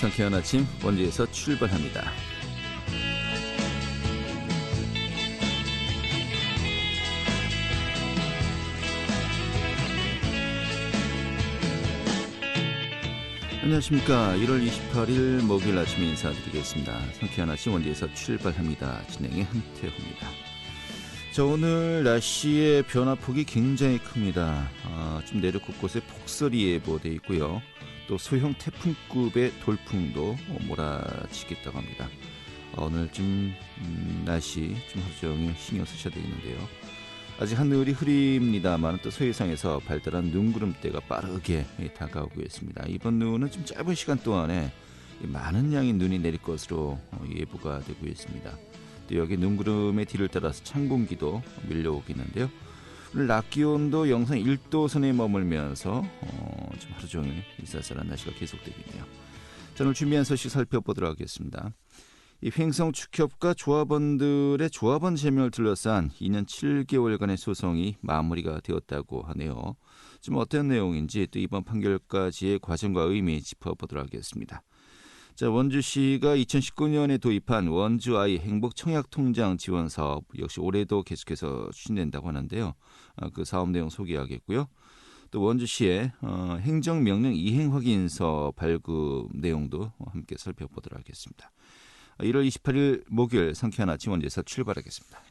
상쾌한 아침 원주에서 출발합니다. 안녕하십니까. 1월 28일 목요일 아침 인사드리겠습니다. 상쾌한 아침 원주에서 출발합니다. 진행의 한태호입니다. 자, 오늘 날씨의 변화폭이 굉장히 큽니다. 좀 내륙 곳곳에 폭설이 예보되어 있고요. 또 소형 태풍급의 돌풍도 몰아치겠다고 합니다. 오늘 좀 날씨 좀 하루 종일 신경 쓰셔야 되겠는데요. 아직 하늘이 흐립니다만 또 서해상에서 발달한 눈구름대가 빠르게 다가오고 있습니다. 이번 눈은 좀 짧은 시간 동안에 많은 양의 눈이 내릴 것으로 예보가 되고 있습니다. 또 여기 눈구름의 뒤를 따라서 찬 공기도 밀려오겠는데요. 오늘 낮 기온도 영상 1도 선에 머물면서 좀 하루 종일 쌀쌀한 날씨가 계속되겠네요. 자, 오늘 준비한 소식 살펴보도록 하겠습니다. 이 횡성 축협과 조합원들의 조합원 제명을 둘러싼 2년 7개월간의 소송이 마무리가 되었다고 하네요. 좀 어떤 내용인지 또 이번 판결까지의 과정과 의미 짚어보도록 하겠습니다. 자, 원주시가 2019년에 도입한 원주 아이 행복 청약 통장 지원 사업 역시 올해도 계속해서 추진된다고 하는데요. 그 사업 내용 소개하겠고요. 또 원주시의 행정명령 이행 확인서 발급 내용도 함께 살펴보도록 하겠습니다. 1월 28일 목요일 상쾌한 아침 원주에서 출발하겠습니다.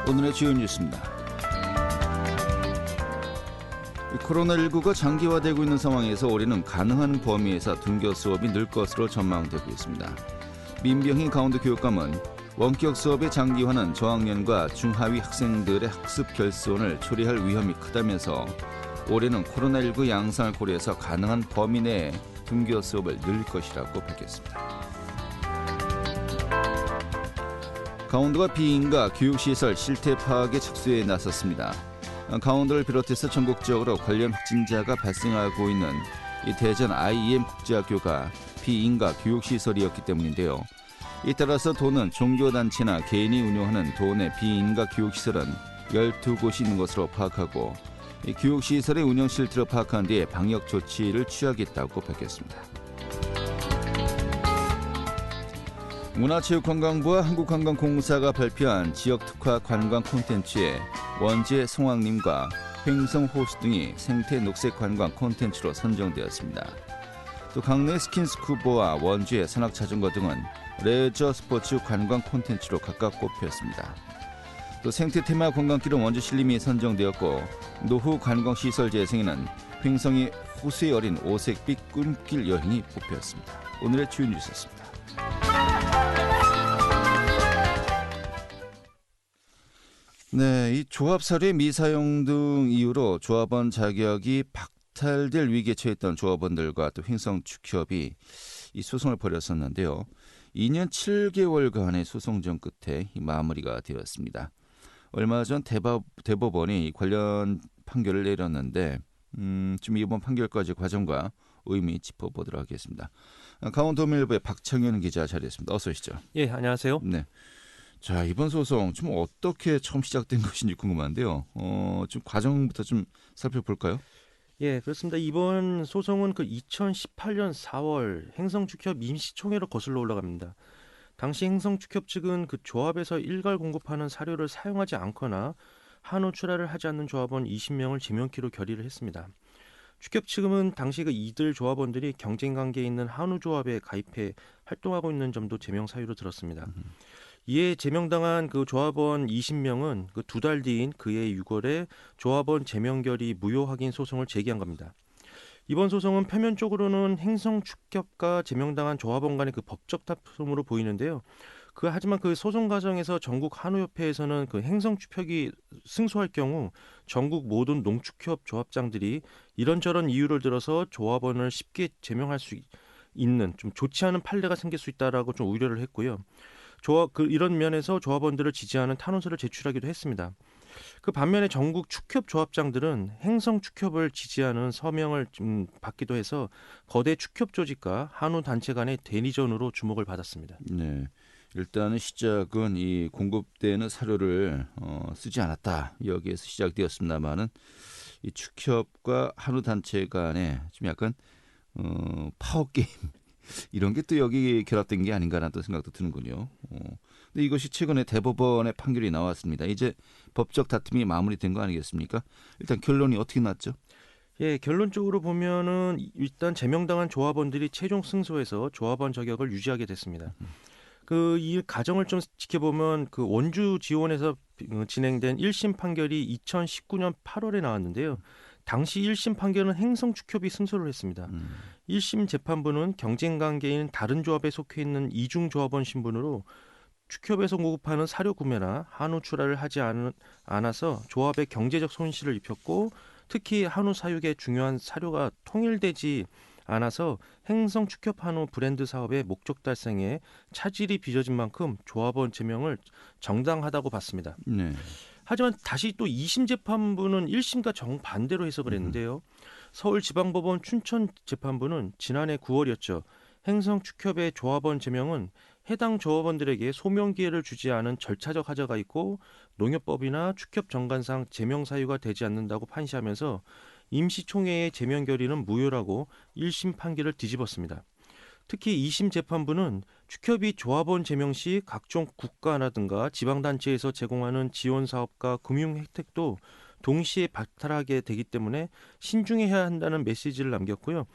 오늘의 주요 뉴스입니다. 코로나19가 장기화되고 있는 상황에서 올해는 가능한 범위에서 등교 수업이 늘 것으로 전망되고 있습니다. 민병희 강원도 교육감은 원격 수업의 장기화는 저학년과 중하위 학생들의 학습 결손을 초래할 위험이 크다면서 올해는 코로나19 양상을 고려해서 가능한 범위 내에 등교 수업을 늘릴 것이라고 밝혔습니다. 강원도가 비인가 교육시설 실태 파악에 착수에 나섰습니다. 강원도를 비롯해서 전국적으로 관련 확진자가 발생하고 있는 이 대전 IEM 국제학교가 비인가 교육시설이었기 때문인데요. 이 따라서 도는 종교단체나 개인이 운영하는 도내 비인가 교육시설은 12곳이 있는 것으로 파악하고 이 교육시설의 운영 실태를 파악한 뒤에 방역 조치를 취하겠다고 밝혔습니다. 문화체육관광부와 한국관광공사가 발표한 지역특화 관광 콘텐츠에 원주의 성황림과 횡성호수 등이 생태 녹색 관광 콘텐츠로 선정되었습니다. 또 강릉의 스킨스쿠버와 원주의 산악자전거 등은 레저 스포츠 관광 콘텐츠로 각각 꼽혔습니다. 또 생태 테마 관광길은 원주 신림이 선정되었고 노후 관광시설 재생에는 횡성의 호수에 어린 오색빛 꿈길 여행이 뽑혔습니다. 오늘의 주요 뉴스였습니다. 네, 이 조합 사료의 미사용 등 이유로 조합원 자격이 박탈될 위기에 처했던 조합원들과 또 횡성 축협이 이 소송을 벌였었는데요. 2년 7개월간의 소송전 끝에 이 마무리가 되었습니다. 얼마 전 대법원이 관련 판결을 내렸는데 좀 이번 판결까지 과정과 의미 짚어보도록 하겠습니다. 강원도민일보의 박창현 기자 자리했습니다. 어서 오시죠. 예, 안녕하세요. 네. 자, 이번 소송 좀 어떻게 처음 시작된 것인지 궁금한데요. 좀 과정부터 좀 살펴볼까요? 예, 그렇습니다. 이번 소송은 그 2018년 4월 행성축협 임시총회로 거슬러 올라갑니다. 당시 행성축협 측은 그 조합에서 일괄 공급하는 사료를 사용하지 않거나 한우 출하를 하지 않는 조합원 20명을 제명키로 결의를 했습니다. 축협 측은 당시 그 이들 조합원들이 경쟁 관계에 있는 한우 조합에 가입해 활동하고 있는 점도 제명 사유로 들었습니다. 이에 제명당한 그 조합원 20명은 그 두 달 뒤인 그해 6월에 조합원 제명 결의 무효 확인 소송을 제기한 겁니다. 이번 소송은 표면적으로는 행성축협과 제명당한 조합원 간의 그 법적 다툼으로 보이는데요. 하지만 그 소송 과정에서 전국 한우협회에서는 그 행성축협이 승소할 경우 전국 모든 농축협 조합장들이 이런저런 이유를 들어서 조합원을 쉽게 제명할 수 있는 좀 좋지 않은 판례가 생길 수 있다라고 좀 우려를 했고요. 이런 면에서 조합원들을 지지하는 탄원서를 제출하기도 했습니다. 그 반면에 전국 축협 조합장들은 행성 축협을 지지하는 서명을 좀 받기도 해서 거대 축협 조직과 한우 단체 간의 대리전으로 주목을 받았습니다. 네. 일단은 시작은 이 공급되는 사료를 쓰지 않았다. 여기에서 시작되었습니다만은 이 축협과 한우 단체 간에 좀 약간 파워 게임 이런 게 또 여기 결합된 게 아닌가라는 또 생각도 드는군요. 근데 이것이 최근에 대법원의 판결이 나왔습니다. 이제 법적 다툼이 마무리된 거 아니겠습니까? 일단 결론이 어떻게 났죠? 예, 결론적으로 보면은 일단 제명당한 조합원들이 최종 승소해서 조합원 자격을 유지하게 됐습니다. 그 이 과정을 좀 지켜보면 그 원주 지원에서 진행된 1심 판결이 2019년 8월에 나왔는데요. 당시 1심 판결은 행성축협이 승소를 했습니다. 1심 재판부는 경쟁관계인 다른 조합에 속해 있는 이중 조합원 신분으로 축협에서 공급하는 사료 구매나 한우 출하를 하지 않아서 조합에 경제적 손실을 입혔고 특히 한우 사육의 중요한 사료가 통일되지 않아서 행성 축협 한우 브랜드 사업의 목적 달성에 차질이 빚어진 만큼 조합원 제명을 정당하다고 봤습니다. 네. 하지만 다시 또 2심 재판부는 1심과 정반대로 해석을 했는데요. 서울지방법원 춘천재판부는 지난해 9월이었죠. 행성축협의 조합원 제명은 해당 조합원들에게 소명 기회를 주지 않은 절차적 하자가 있고 농협법이나 축협 정관상 제명 사유가 되지 않는다고 판시하면서 임시총회의 제명 결의는 무효라고 1심 판결을 뒤집었습니다. 특히 2심 재판부는 축협이 조합원 제명 시 각종 국가라든가 지방단체에서 제공하는 지원 사업과 금융 혜택도 동시에 박탈하게 되기 때문에 신중해야 한다는 메시지를 남겼고요.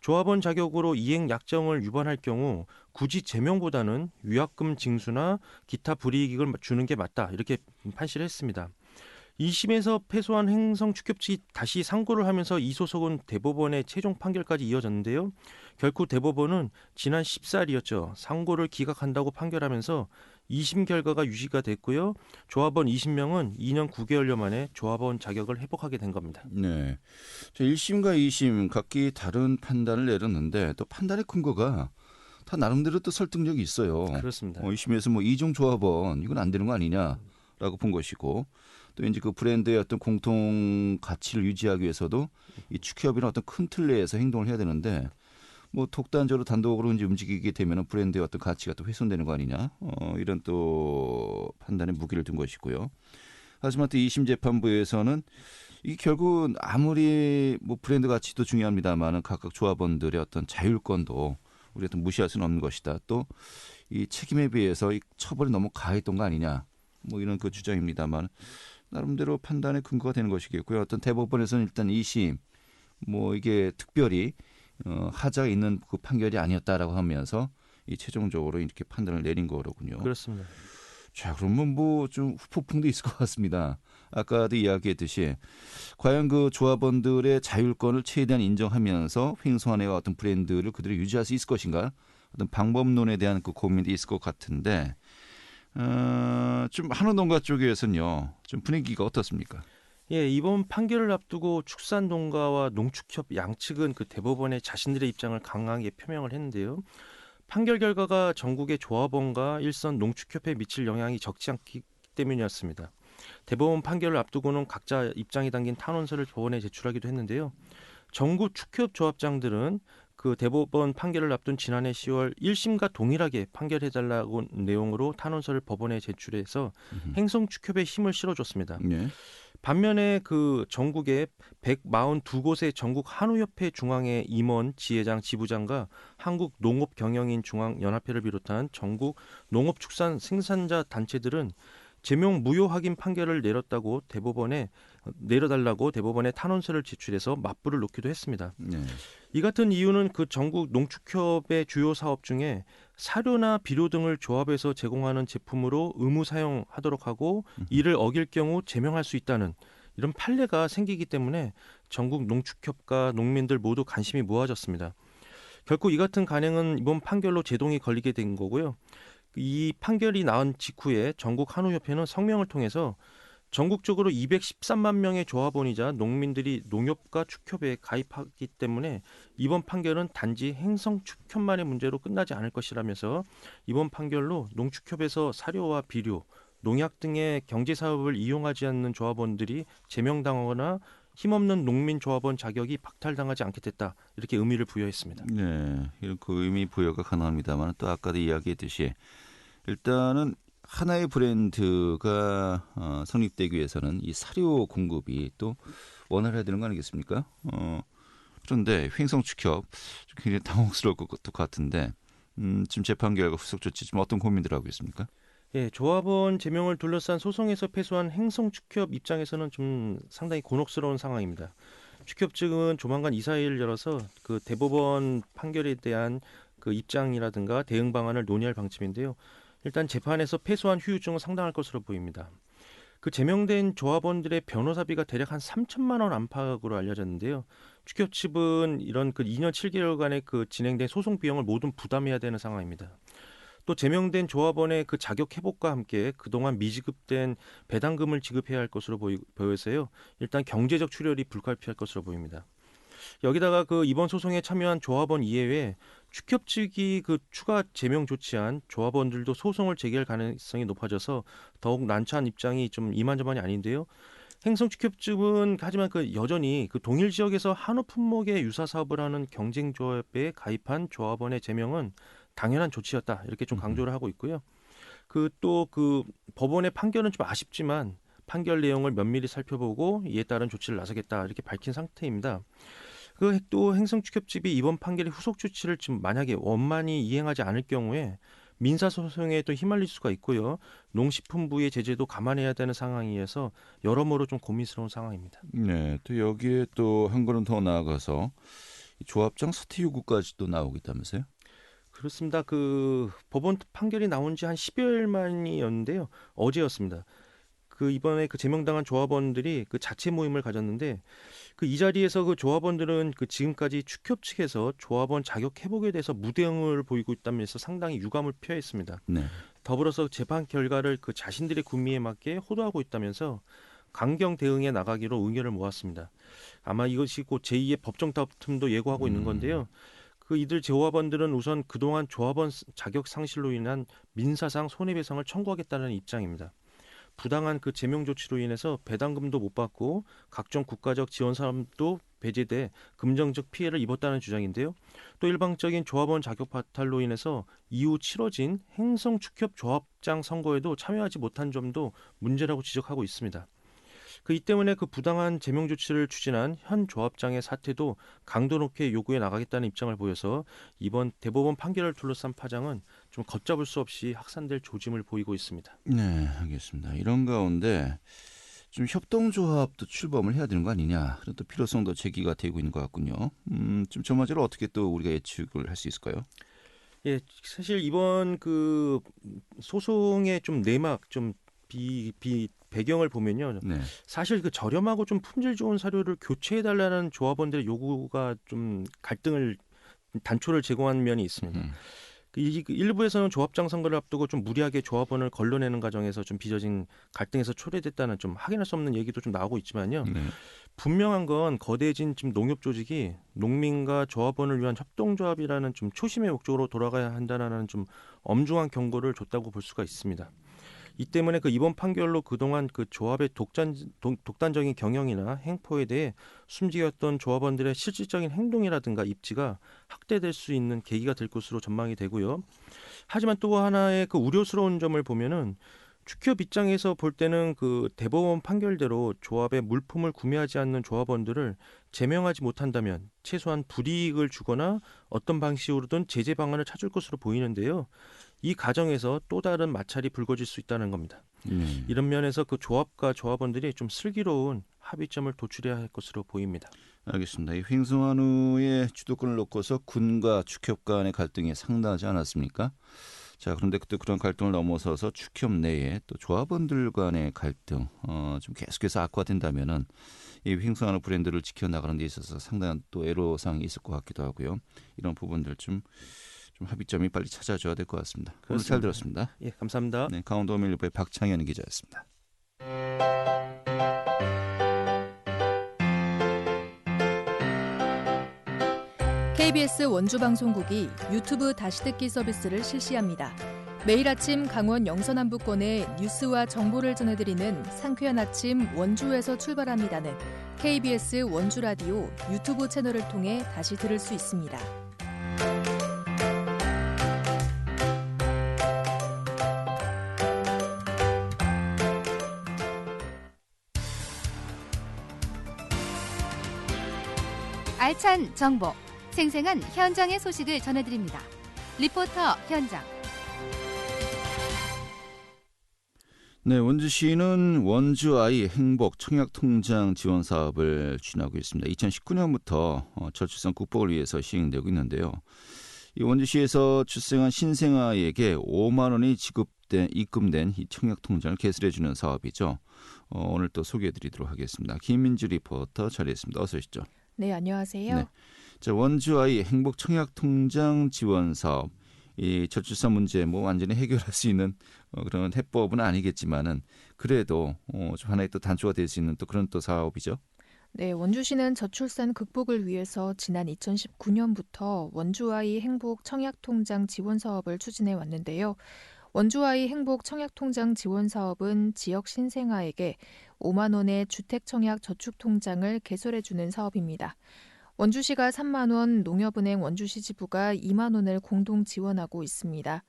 조합원 자격으로 이행 약정을 위반할 경우 굳이 제명보다는 위약금 징수나 기타 불이익을 주는 게 맞다 이렇게 판시를 했습니다. 2심에서 패소한 행성축협 측이 다시 상고를 하면서 이 소속은 대법원의 최종 판결까지 이어졌는데요. 결국 대법원은 지난 14일이었죠. 상고를 기각한다고 판결하면서 2심 결과가 유지가 됐고요. 조합원 20명은 2년 9개월여 만에 조합원 자격을 회복하게 된 겁니다. 네. 1심과 2심 각기 다른 판단을 내렸는데 또 판단의 근거가 다 나름대로 또 설득력이 있어요. 그렇습니다. 2심에서 뭐 이중 조합원 이건 안 되는 거 아니냐라고 본 것이고 또 이제 그 브랜드의 어떤 공통 가치를 유지하기 위해서도 이 축협이나 어떤 큰 틀 내에서 행동을 해야 되는데 뭐 독단적으로 단독으로 이제 움직이게 되면 브랜드의 어떤 가치가 또 훼손되는 거 아니냐 이런 또 판단에 무기를 둔 것이고요. 하지만 또 2심 재판부에서는 이게 결국은 아무리 뭐 브랜드 가치도 중요합니다만은 각각 조합원들의 어떤 자율권도 우리가 또 무시할 수는 없는 것이다. 또 이 책임에 비해서 이 처벌이 너무 가했던 거 아니냐 뭐 이런 그 주장입니다만 나름대로 판단의 근거가 되는 것이겠고요. 어떤 대법원에서는 일단 2심 뭐 이게 특별히 하자가 있는 그 판결이 아니었다라고 하면서 이 최종적으로 이렇게 판단을 내린 거로군요. 그렇습니다. 자, 그러면 뭐 좀 후폭풍도 있을 것 같습니다. 아까도 이야기했듯이 과연 그 조합원들의 자율권을 최대한 인정하면서 횡성한의 어떤 브랜드를 그대로 유지할 수 있을 것인가? 어떤 방법론에 대한 그 고민이 있을 것 같은데 좀 한우 농가 쪽에서는요, 좀 분위기가 어떻습니까? 예, 이번 판결을 앞두고 축산농가와 농축협 양측은 그 대법원에 자신들의 입장을 강하게 표명을 했는데요. 판결 결과가 전국의 조합원과 일선 농축협에 미칠 영향이 적지 않기 때문이었습니다. 대법원 판결을 앞두고는 각자 입장이 담긴 탄원서를 법원에 제출하기도 했는데요. 전국 축협 조합장들은 그 대법원 판결을 앞둔 지난해 10월 1심과 동일하게 판결해달라고 내용으로 탄원서를 법원에 제출해서 행성축협에 힘을 실어줬습니다. 네. 반면에 그 전국의 142곳의 전국 한우협회 중앙회 임원, 지회장, 지부장과 한국농업경영인 중앙연합회를 비롯한 전국 농업축산 생산자 단체들은 제명 무효 확인 판결을 내려달라고 대법원에 탄원서를 제출해서 맞불을 놓기도 했습니다. 네. 이 같은 이유는 그 전국 농축협의 주요 사업 중에 사료나 비료 등을 조합해서 제공하는 제품으로 의무 사용하도록 하고 이를 어길 경우 제명할 수 있다는 이런 판례가 생기기 때문에 전국 농축협과 농민들 모두 관심이 모아졌습니다. 결국 이 같은 간행은 이번 판결로 제동이 걸리게 된 거고요. 이 판결이 나온 직후에 전국 한우협회는 성명을 통해서 전국적으로 213만 명의 조합원이자 농민들이 농협과 축협에 가입하기 때문에 이번 판결은 단지 행성축협만의 문제로 끝나지 않을 것이라면서 이번 판결로 농축협에서 사료와 비료, 농약 등의 경제사업을 이용하지 않는 조합원들이 제명당하거나 힘없는 농민조합원 자격이 박탈당하지 않게 됐다. 이렇게 의미를 부여했습니다. 네, 이런 그 의미 부여가 가능합니다만 또 아까도 이야기했듯이 일단은 하나의 브랜드가 성립되기 위해서는 이 사료 공급이 또 원활해야 되는 거 아니겠습니까? 그런데 횡성축협 굉장히 당혹스러울 것 같은데 지금 재판 결과 후속 조치 지금 어떤 고민들 하고 있습니까? 예, 조합원 제명을 둘러싼 소송에서 패소한 행성축협 입장에서는 좀 상당히 곤혹스러운 상황입니다. 축협 측은 조만간 이사회를 열어서 그 대법원 판결에 대한 그 입장이라든가 대응 방안을 논의할 방침인데요. 일단 재판에서 패소한 후유증은 상당할 것으로 보입니다. 그 제명된 조합원들의 변호사비가 대략 한 3천만 원 안팎으로 알려졌는데요. 축협 측은 이런 그 2년 7개월간의 그 진행된 소송 비용을 모두 부담해야 되는 상황입니다. 또 제명된 조합원의 그 자격 회복과 함께 그동안 미지급된 배당금을 지급해야 할 것으로 보여서요. 일단 경제적 출혈이 불가피할 것으로 보입니다. 여기다가 그 이번 소송에 참여한 조합원 이외에 축협 측이 그 추가 제명 조치한 조합원들도 소송을 제기할 가능성이 높아져서 더욱 난처한 입장이 좀 이만저만이 아닌데요. 행성축협 측은 하지만 그 여전히 그 동일 지역에서 한우 품목의 유사 사업을 하는 경쟁조합에 가입한 조합원의 제명은 당연한 조치였다 이렇게 좀 강조를 하고 있고요. 그 또 그 법원의 판결은 좀 아쉽지만 판결 내용을 면밀히 살펴보고 이에 따른 조치를 나서겠다 이렇게 밝힌 상태입니다. 그 또 행성축협집이 이번 판결의 후속 조치를 지금 만약에 원만히 이행하지 않을 경우에 민사소송에 또 휘말릴 수가 있고요. 농식품부의 제재도 감안해야 되는 상황이어서 여러모로 좀 고민스러운 상황입니다. 네, 또 여기에 또 한 걸음 더 나아가서 조합장 사퇴 요구까지도 나오겠다면서요? 그렇습니다. 그 법원 판결이 나온 지 한 10여일 만이었는데요. 어제였습니다. 그 이번에 그 제명당한 조합원들이 그 자체 모임을 가졌는데 그 이 자리에서 그 조합원들은 그 지금까지 축협 측에서 조합원 자격 회복에 대해서 무대응을 보이고 있다면서 상당히 유감을 표했습니다. 네. 더불어서 재판 결과를 그 자신들의 군미에 맞게 호도하고 있다면서 강경 대응에 나가기로 의견을 모았습니다. 아마 이것이 곧 제2의 법정 다툼도 예고하고 있는 건데요. 그 이들 조합원들은 우선 그동안 조합원 자격 상실로 인한 민사상 손해배상을 청구하겠다는 입장입니다. 부당한 그 제명 조치로 인해서 배당금도 못 받고 각종 국가적 지원 사업도 배제돼 금전적 피해를 입었다는 주장인데요. 또 일방적인 조합원 자격 파탈로 인해서 이후 치러진 행성축협 조합장 선거에도 참여하지 못한 점도 문제라고 지적하고 있습니다. 이 때문에 그 부당한 제명 조치를 추진한 현 조합장의 사퇴도 강도 높게 요구해 나가겠다는 입장을 보여서 이번 대법원 판결을 둘러싼 파장은 좀 걷잡을 수 없이 확산될 조짐을 보이고 있습니다. 네, 알겠습니다. 이런 가운데 좀 협동조합도 출범을 해야 되는 거 아니냐, 그런 또 필요성도 제기가 되고 있는 것 같군요. 좀 전반적으로 어떻게 또 우리가 예측을 할 수 있을까요? 예, 사실 이번 그 소송의 좀 내막 좀 배경을 보면요. 네. 사실 그 저렴하고 좀 품질 좋은 사료를 교체해달라는 조합원들의 요구가 좀 단초를 제공한 면이 있습니다. 일부에서는 조합장 선거를 앞두고 좀 무리하게 조합원을 걸러내는 과정에서 좀 빚어진 갈등에서 초래됐다는 좀 확인할 수 없는 얘기도 좀 나오고 있지만요. 네. 분명한 건 거대해진 지금 농협 조직이 농민과 조합원을 위한 협동조합이라는 좀 초심의 목적으로 돌아가야 한다는 좀 엄중한 경고를 줬다고 볼 수가 있습니다. 이 때문에 그 이번 판결로 그동안 그 조합의 독단적인 경영이나 행포에 대해 숨지었던 조합원들의 실질적인 행동이라든가 입지가 확대될 수 있는 계기가 될 것으로 전망이 되고요. 하지만 또 하나의 그 우려스러운 점을 보면은 축협 입장에서 볼 때는 그 대법원 판결대로 조합의 물품을 구매하지 않는 조합원들을 제명하지 못한다면 최소한 불이익을 주거나 어떤 방식으로든 제재 방안을 찾을 것으로 보이는데요. 이 과정에서 또 다른 마찰이 불거질 수 있다는 겁니다. 이런 면에서 그 조합과 조합원들이 좀 슬기로운 합의점을 도출해야 할 것으로 보입니다. 알겠습니다. 이 횡성한우의 주도권을 놓고서 군과 축협 간의 갈등이 상당하지 않았습니까? 자, 그런데 그때 그런 갈등을 넘어서서 축협 내에 또 조합원들 간의 갈등 좀 계속해서 악화된다면은 이 횡성한우 브랜드를 지켜나가는 데 있어서 상당한 또 애로사항이 있을 것 같기도 하고요. 이런 부분들 좀 합의점이 빨리 찾아줘야 될 것 같습니다. 그렇습니다. 오늘 잘 들었습니다. 예, 감사합니다. 네, 강원도밀보의 박창현 기자였습니다. KBS 원주방송국이 유튜브 다시 듣기 서비스를 실시합니다. 매일 아침 강원 영서남부권의 뉴스와 정보를 전해드리는 상쾌한 아침 원주에서 출발합니다는 KBS 원주라디오 유튜브 채널을 통해 다시 들을 수 있습니다. 알찬 정보, 생생한 현장의 소식을 전해드립니다. 리포터 현장. 네, 원주시는 원주 아이 행복 청약통장 지원 사업을 추진하고 있습니다. 2019년부터 저출산 극복을 위해서 시행되고 있는데요. 이 원주시에서 출생한 신생아에게 5만 원이 입금된 이 청약통장을 개설해주는 사업이죠. 오늘 또 소개해드리도록 하겠습니다. 김민주 리포터 자리했습니다. 어서 오시죠. 네, 안녕하세요. 네. 자, 원주 아이 행복 청약통장 지원 사업. 이 저출산 문제 완전히 해결할 수 있는 그런 해법은 아니겠지만은 그래도 좀 하나의 또 단초가 될 수 있는 또 그런 또 사업이죠. 네, 원주시는 저출산 극복을 위해서 지난 2019년부터 원주아이 행복 청약통장 지원 사업을 추진해 왔는데요. 원주아이 행복 청약통장 지원 사업은 지역 신생아에게 5만 원의 주택청약 저축통장을 개설해주는 사업입니다. 원주시가 3만 원, 농협은행 원주시 지부가 2만 원을 공동 지원하고 있습니다.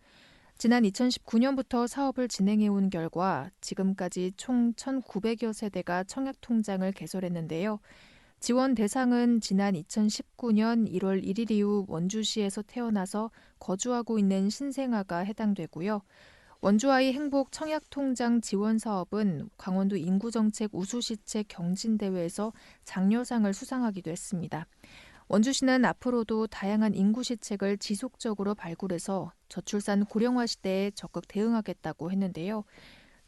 지난 2019년부터 사업을 진행해온 결과 지금까지 총 1,900여 세대가 청약통장을 개설했는데요. 지원 대상은 지난 2019년 1월 1일 이후 원주시에서 태어나서 거주하고 있는 신생아가 해당되고요. 원주아이 행복 청약통장 지원 사업은 강원도 인구정책 우수시책 경진대회에서 장려상을 수상하기도 했습니다. 원주시는 앞으로도 다양한 인구시책을 지속적으로 발굴해서 저출산 고령화 시대에 적극 대응하겠다고 했는데요.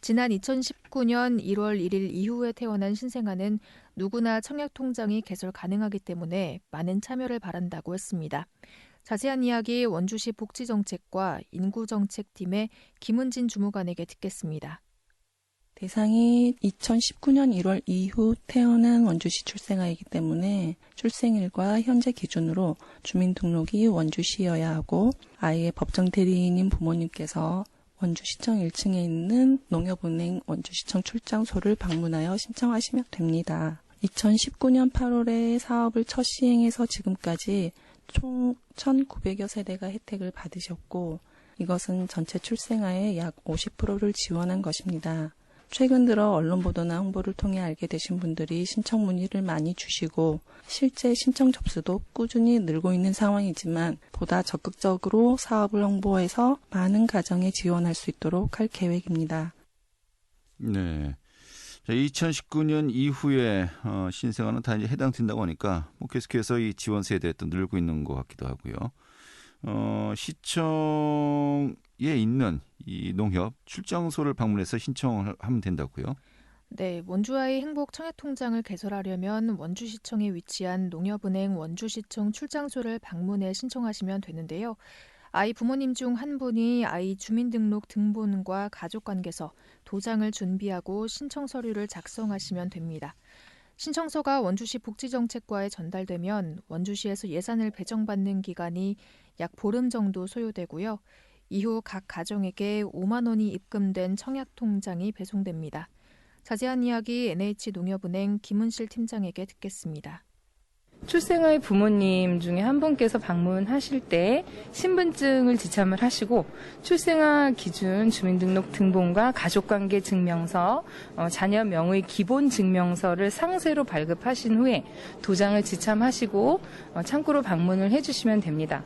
지난 2019년 1월 1일 이후에 태어난 신생아는 누구나 청약통장이 개설 가능하기 때문에 많은 참여를 바란다고 했습니다. 자세한 이야기 원주시 복지정책과 인구정책팀의 김은진 주무관에게 듣겠습니다. 대상이 2019년 1월 이후 태어난 원주시 출생아이기 때문에 출생일과 현재 기준으로 주민등록이 원주시여야 하고 아이의 법정 대리인인 부모님께서 원주시청 1층에 있는 농협은행 원주시청 출장소를 방문하여 신청하시면 됩니다. 2019년 8월에 사업을 첫 시행해서 지금까지 총 1,900여 세대가 혜택을 받으셨고 이것은 전체 출생아의 약 50%를 지원한 것입니다. 최근 들어 언론 보도나 홍보를 통해 알게 되신 분들이 신청 문의를 많이 주시고 실제 신청 접수도 꾸준히 늘고 있는 상황이지만 보다 적극적으로 사업을 홍보해서 많은 가정에 지원할 수 있도록 할 계획입니다. 네. 2019년 이후에 신생아는 다 이제 해당된다고 하니까 계속해서 이 지원 세대에 또 늘고 있는 것 같기도 하고요. 시청에 있는 이 농협 출장소를 방문해서 신청을 하면 된다고요? 네, 원주아이 행복 청약통장을 개설하려면 원주시청에 위치한 농협은행 원주시청 출장소를 방문해 신청하시면 되는데요. 아이 부모님 중 한 분이 아이 주민등록 등본과 가족관계서, 도장을 준비하고 신청 서류를 작성하시면 됩니다. 신청서가 원주시 복지정책과에 전달되면 원주시에서 예산을 배정받는 기간이 약 보름 정도 소요되고요. 이후 각 가정에게 5만 원이 입금된 청약통장이 배송됩니다. 자세한 이야기 NH농협은행 김은실 팀장에게 듣겠습니다. 출생아의 부모님 중에 한 분께서 방문하실 때 신분증을 지참을 하시고 출생아 기준 주민등록 등본과 가족관계 증명서, 자녀 명의 기본 증명서를 상세로 발급하신 후에 도장을 지참하시고 창구로 방문을 해주시면 됩니다.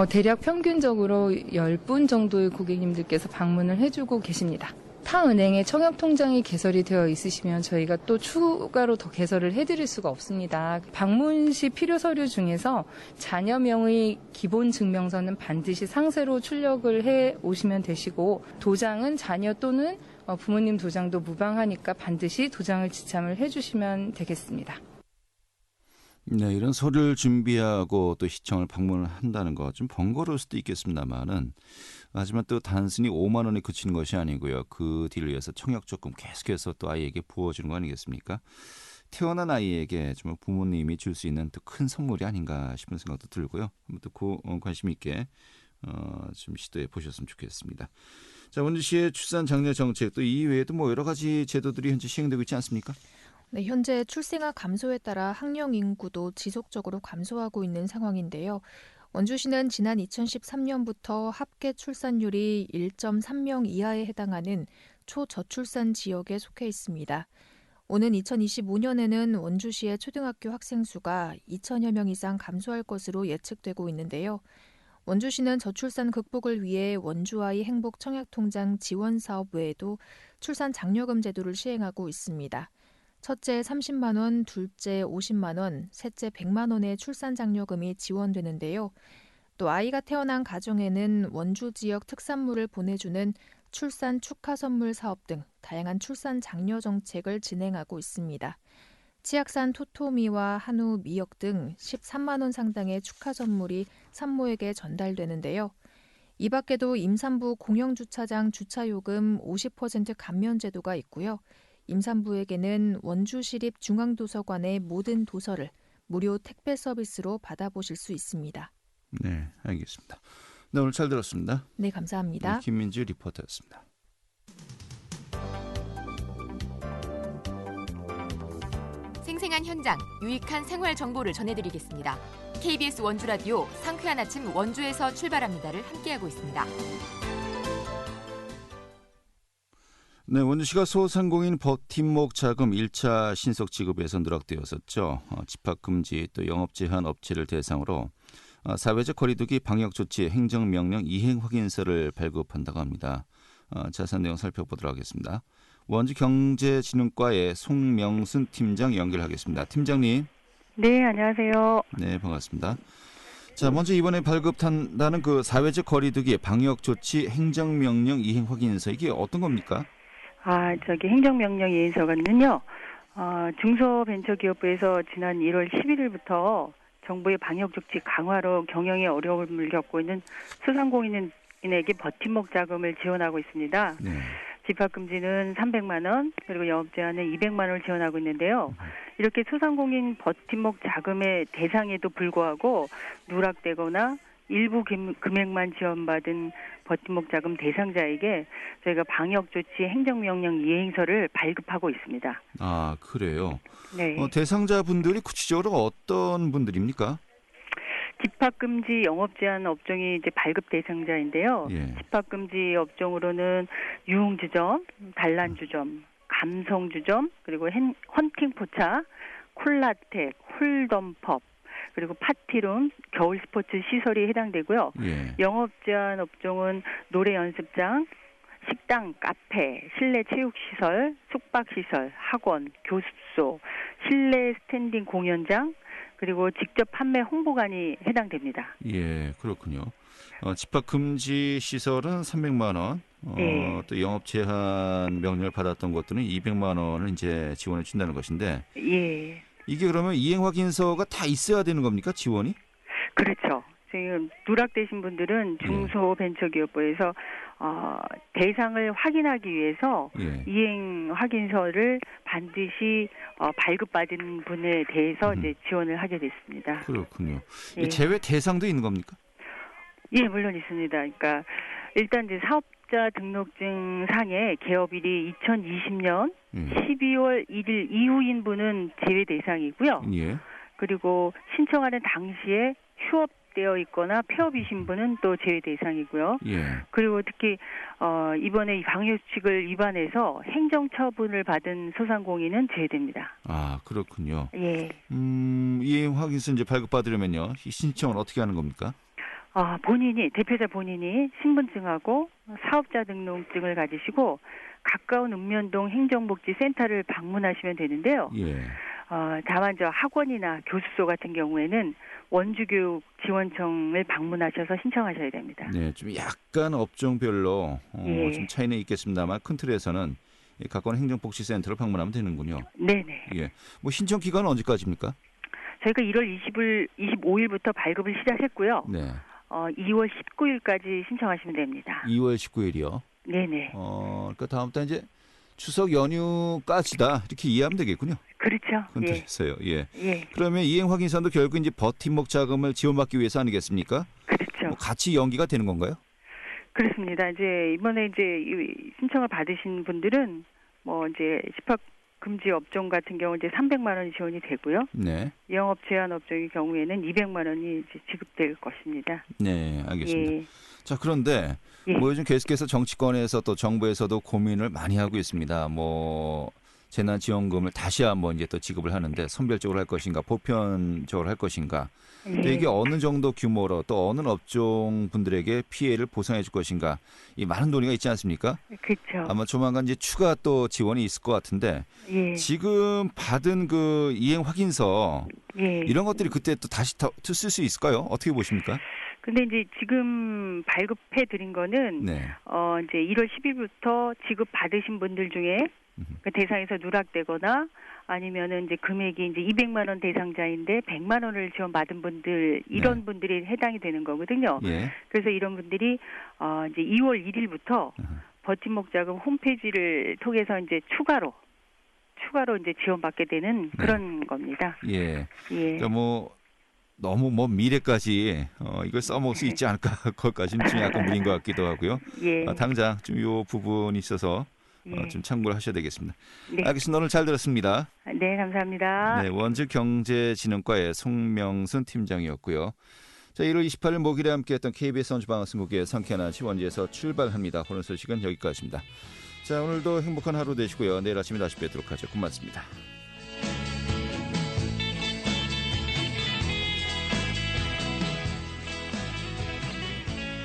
대략 평균적으로 10분 정도의 고객님들께서 방문을 해주고 계십니다. 타 은행에 청약통장이 개설이 되어 있으시면 저희가 또 추가로 더 개설을 해드릴 수가 없습니다. 방문 시 필요 서류 중에서 자녀명의 기본 증명서는 반드시 상세로 출력을 해 오시면 되시고 도장은 자녀 또는 부모님 도장도 무방하니까 반드시 도장을 지참을 해주시면 되겠습니다. 네, 이런 서류를 준비하고 또 시청을 방문을 한다는 거 좀 번거로울 수도 있겠습니다만은 하지만 또 단순히 5만 원에 그치는 것이 아니고요. 그 뒤를 위해서 청약조금 계속해서 또 아이에게 부어주는 거 아니겠습니까? 태어난 아이에게 정말 부모님이 줄 수 있는 또 큰 선물이 아닌가 싶은 생각도 들고요. 한번 또 관심 있게 좀 시도해 보셨으면 좋겠습니다. 자, 원주시의 출산 장려 정책 또 이외에도 여러 가지 제도들이 현재 시행되고 있지 않습니까? 네, 현재 출생아 감소에 따라 학령 인구도 지속적으로 감소하고 있는 상황인데요. 원주시는 지난 2013년부터 합계 출산율이 1.3명 이하에 해당하는 초저출산 지역에 속해 있습니다. 오는 2025년에는 원주시의 초등학교 학생 수가 2천여 명 이상 감소할 것으로 예측되고 있는데요. 원주시는 저출산 극복을 위해 원주아이 행복 청약통장 지원 사업 외에도 출산 장려금 제도를 시행하고 있습니다. 첫째 30만 원, 둘째 50만 원, 셋째 100만 원의 출산 장려금이 지원되는데요. 또 아이가 태어난 가정에는 원주 지역 특산물을 보내주는 출산 축하 선물 사업 등 다양한 출산 장려 정책을 진행하고 있습니다. 치악산 토토미와 한우 미역 등 13만 원 상당의 축하 선물이 산모에게 전달되는데요. 이 밖에도 임산부 공영주차장 주차요금 50% 감면 제도가 있고요. 임산부에게는 원주시립중앙도서관의 모든 도서를 무료 택배 서비스로 받아보실 수 있습니다. 네, 알겠습니다. 네, 오늘 잘 들었습니다. 네, 감사합니다. 네, 김민주 리포터였습니다. 생생한 현장, 유익한 생활 정보를 전해드리겠습니다. KBS 원주라디오 상쾌한 아침 원주에서 출발합니다를 함께하고 있습니다. 네, 원주시가 소상공인 버팀목 자금 1차 신속 지급에서 누락되었었죠. 집합금지 또 영업 제한 업체를 대상으로 사회적 거리두기 방역조치 행정명령 이행 확인서를 발급한다고 합니다. 자세한 내용 살펴보도록 하겠습니다. 원주경제진흥과의 송명순 팀장 연결하겠습니다. 팀장님. 네, 안녕하세요. 네, 반갑습니다. 자, 먼저 이번에 발급한다는 그 사회적 거리두기 방역조치 행정명령 이행 확인서 이게 어떤 겁니까? 행정명령 이행서는요, 중소벤처기업부에서 지난 1월 11일부터 정부의 방역조치 강화로 경영에 어려움을 겪고 있는 소상공인에게 버팀목 자금을 지원하고 있습니다. 네. 집합금지는 300만 원, 그리고 영업제한은 200만 원을 지원하고 있는데요. 이렇게 소상공인 버팀목 자금의 대상에도 불구하고 누락되거나 일부 금액만 지원받은 버팀목 자금 대상자에게 저희가 방역조치 행정명령 이행서를 발급하고 있습니다. 아, 그래요? 네. 대상자분들이 구체적으로 어떤 분들입니까? 집합금지 영업제한 업종이 이제 발급 대상자인데요. 예. 집합금지 업종으로는 유흥주점, 단란주점, 감성주점, 그리고 헌팅포차, 콜라텍, 홀덤펍, 그리고 파티룸, 겨울 스포츠 시설이 해당되고요. 예. 영업 제한 업종은 노래 연습장, 식당, 카페, 실내 체육시설, 숙박시설, 학원, 교습소, 실내 스탠딩 공연장, 그리고 직접 판매 홍보관이 해당됩니다. 예, 그렇군요. 집합 금지 시설은 300만 원, 네. 또 영업 제한 명령을 받았던 것들은 200만 원을 이제 지원해 준다는 것인데, 예. 이게 그러면 이행 확인서가 다 있어야 되는 겁니까, 지원이? 그렇죠. 지금 누락되신 분들은 중소벤처기업부에서 대상을 확인하기 위해서 예. 이행 확인서를 반드시 발급받은 분에 대해서 이제 지원을 하게 됐습니다. 그렇군요. 예. 이 제외 대상도 있는 겁니까? 예, 물론 있습니다. 그러니까 일단 이제 사업자 등록증 상에 개업일이 2020년 12월 1일 이후인 분은 제외 대상이고요. 예. 그리고 신청하는 당시에 휴업되어 있거나 폐업이신 분은 또 제외 대상이고요. 예. 그리고 특히 이번에 이 방역수칙을 위반해서 행정처분을 받은 소상공인은 제외됩니다. 아, 그렇군요. 예. 이행 확인서 이제 발급받으려면요, 이 신청을 어떻게 하는 겁니까? 대표자 본인이 신분증하고 사업자 등록증을 가지시고 가까운 읍면동 행정복지센터를 방문하시면 되는데요. 예. 다만 학원이나 교습소 같은 경우에는 원주교육지원청을 방문하셔서 신청하셔야 됩니다. 네, 좀 약간 업종별로 예. 좀 차이는 있겠습니다만 큰 틀에서는 가까운 행정복지센터를 방문하면 되는군요. 네네. 예. 뭐 신청 기간은 언제까지입니까? 저희가 1월 25일부터 발급을 시작했고요. 네. 2월 19일까지 신청하시면 됩니다. 2월 19일이요. 네네. 그러니까 다음 달 이제 추석 연휴까지다 이렇게 이해하면 되겠군요. 그렇죠. 큰 틀에서요. 예. 예. 그러면 이행 확인서도 결국 이제 버팀목 자금을 지원받기 위해서 아니겠습니까? 그렇죠. 뭐 같이 연기가 되는 건가요? 그렇습니다. 이제 이번에 이제 신청을 받으신 분들은 뭐 이제 집합 금지 업종 같은 경우 이제 300만 원이 지원이 되고요. 네. 영업 제한 업종의 경우에는 200만 원이 이제 지급될 것입니다. 네, 알겠습니다. 예. 자, 그런데 예. 뭐 요즘 계속해서 정치권에서 또 정부에서도 고민을 많이 하고 있습니다. 뭐 재난지원금을 다시 한번 이제 또 지급을 하는데 선별적으로 할 것인가, 보편적으로 할 것인가. 또 이게 어느 정도 규모로 또 어느 업종 분들에게 피해를 보상해 줄 것인가. 이 많은 논의가 있지 않습니까? 그렇죠. 아마 조만간 이제 추가 또 지원이 있을 것 같은데 예. 지금 받은 그 이행 확인서 예. 이런 것들이 그때 또 다시 쓸 수 있을까요? 어떻게 보십니까? 근데 이제 지금 발급해 드린 거는 네. 이제 1월 10일부터 지급 받으신 분들 중에 그 대상에서 누락되거나 아니면은 이제 금액이 이제 200만 원 대상자인데 100만 원을 지원받은 분들 이런 네. 분들이 해당이 되는 거거든요. 예. 그래서 이런 분들이 이제 2월 1일부터 버팀목 자금 홈페이지를 통해서 이제 추가로 이제 지원받게 되는 그런 겁니다. 예. 예. 그러니까 뭐 너무 뭐 미래까지 이걸 써먹을 수 있지 않을까 그것까지는 좀 약간 무리인 것 같기도 하고요. 예. 당장 좀 이 부분이 있어서 예. 좀 참고를 하셔야 되겠습니다. 네. 알겠습니다. 오늘 잘 들었습니다. 네, 감사합니다. 네, 원주경제진흥과의 송명순 팀장이었고요. 자, 1월 28일 목요일에 함께했던 KBS 원주방송국의 상쾌한 아침 원주에서 출발합니다. 오늘 소식은 여기까지입니다. 자, 오늘도 행복한 하루 되시고요. 내일 아침에 다시 뵙도록 하죠. 고맙습니다.